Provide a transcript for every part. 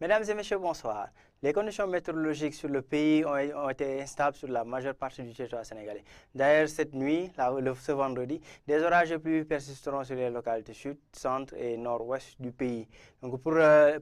Mesdames et messieurs, bonsoir. Les conditions météorologiques sur le pays ont été instables sur la majeure partie du territoire sénégalais. D'ailleurs, cette nuit, ce vendredi, des orages et pluies persisteront sur les localités sud, centre et nord-ouest du pays. Donc, pour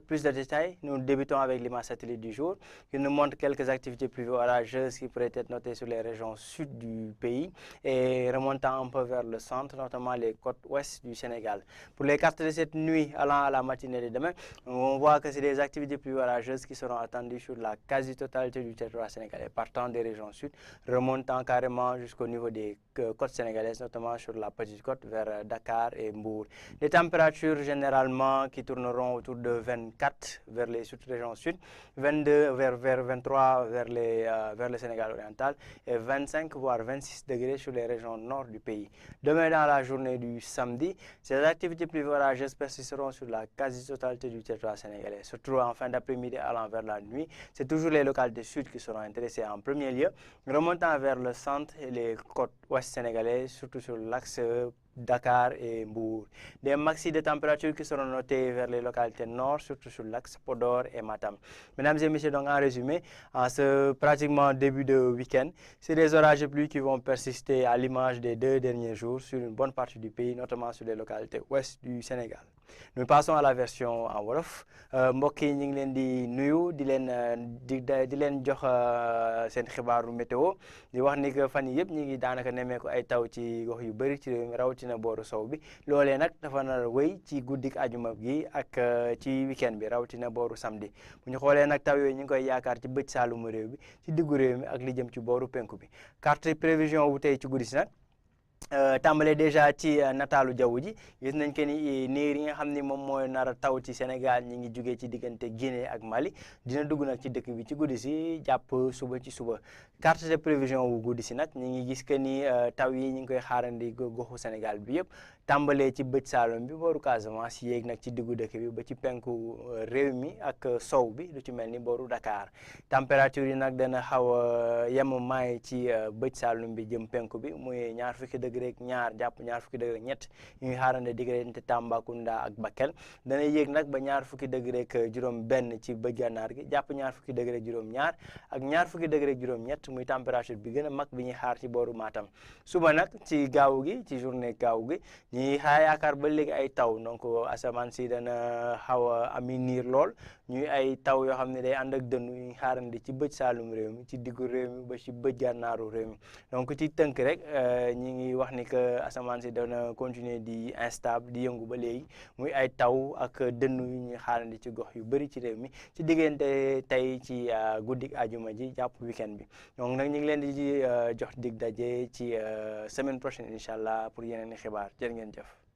plus de détails, nous débutons avec l'image satellite du jour, qui nous montre quelques activités pluvio orageuses qui pourraient être notées sur les régions sud du pays et remontant un peu vers le centre, notamment les côtes ouest du Sénégal. Pour les cartes de cette nuit allant à la matinée de demain, on voit que c'est des activités pluvio orageuses qui seront attendues sur la quasi-totalité du territoire sénégalais, partant des régions sud, remontant carrément jusqu'au niveau des côtes sénégalaises, notamment sur la petite côte vers Dakar et Mbour. Les températures généralement qui tourneront autour de 24 vers les régions sud, 22 vers 23 vers le Sénégal oriental et 25 voire 26 degrés sur les régions nord du pays. Demain dans la journée du samedi, ces activités pluvio orageuses persisteront sur la quasi-totalité du territoire sénégalais, surtout en fin d'après-midi allant vers la nuit. C'est toujours les localités sud qui seront intéressées en premier lieu, remontant vers le centre et les côtes ouest sénégalaises, surtout sur l'axe Dakar et Mbour. Des maxi de température qui seront notés vers les localités nord, surtout sur l'axe Podor et Matam. Mesdames et messieurs, donc en résumé, en ce pratiquement début de week-end, c'est des orages et pluies qui vont persister à l'image des 2 derniers jours sur une bonne partie du pays, notamment sur les localités ouest du Sénégal. Nous passons à la version en wolof mbokk yi ñu ngi leen di nuyu di leen jox seen xibaaru météo di wax ni que fan yi yëpp ñu ngi daanaka nemmeeku ay taw ci gox yu bëri ci réew mi rawatina booru sow bi loolee nag dafa nar a wéy ci guddik ajuma gi ak ci week-end bi rawatina booru samedi bu ñu xoolee nag taw yooyu ñu ngi koy yaakaar ci bëj saalumu réew bi ci diggu réew mi ak li jëm ci booru penku bi carte prévision wu tey ci guddi si nag tàmbale déjà ci nataalu jaww ji gis nañ que ni niir yi nga xam ni moom mooy nar a taw ci Sénégal ñi ngi jugee ci diggante Guinée ak Mali dina dugg nag ci dëkk bi ci guddi si jàpp suba ci suba carte de prévision wu guddi si nag ñi ngi gis que ni taw yi ñi ngi koy xaarandi goxu Sénégal bi yëpp tàmbalee ci bëj Saalum bi booru Casamance yéeg nag ci diggu dëkk bi ba ci penku réew mi ak sow bi lu ci mel ni booru Dakar température yi nag dana xaw a yem maay ci bëj Saalum bi jëm penku bi muy ñaar fukki degré ak ñaar jàpp ñaar fukki degré ak ñett ñu ngi xaarande diggante Tambacounda ak Bakel dana yéeg nag ba ñaar fukki degré ak juróom benn ci bëj gànnaar gi jàpp ñaar fukki degré ak juróom ñaar ak ñaar fukki degré ak juróom ñett muy température bi gën a mag bi ñuy xaar ci booru Matam suba nag ci gaaw gi ci journée gaaw gi ñuy xaar yaakaar ba léegi ay taw donc asamaan si dana xaw a ami niir lool ñuy ay taw yoo xam ne day ànd ak dënnu ñu xaarandi ci bëj saalum réew mi ci diggu réew mi ba ci bëj gànnaaru réew mi donc ci tënk rek ñi ngi wax ni que asamaan si dana continuer di instable di yëngu ba léegi muy ay taw ak dënnu yu ñuy xaarandi ci gox yu bëri ci réew mi ci diggante tey ci guddik ajuma ji jàpp week-end bi donc nag ñu ngi leen di jox dig daje ci semaine prochaine incha allah pour yeneen i xibaar jërë ngeen jëf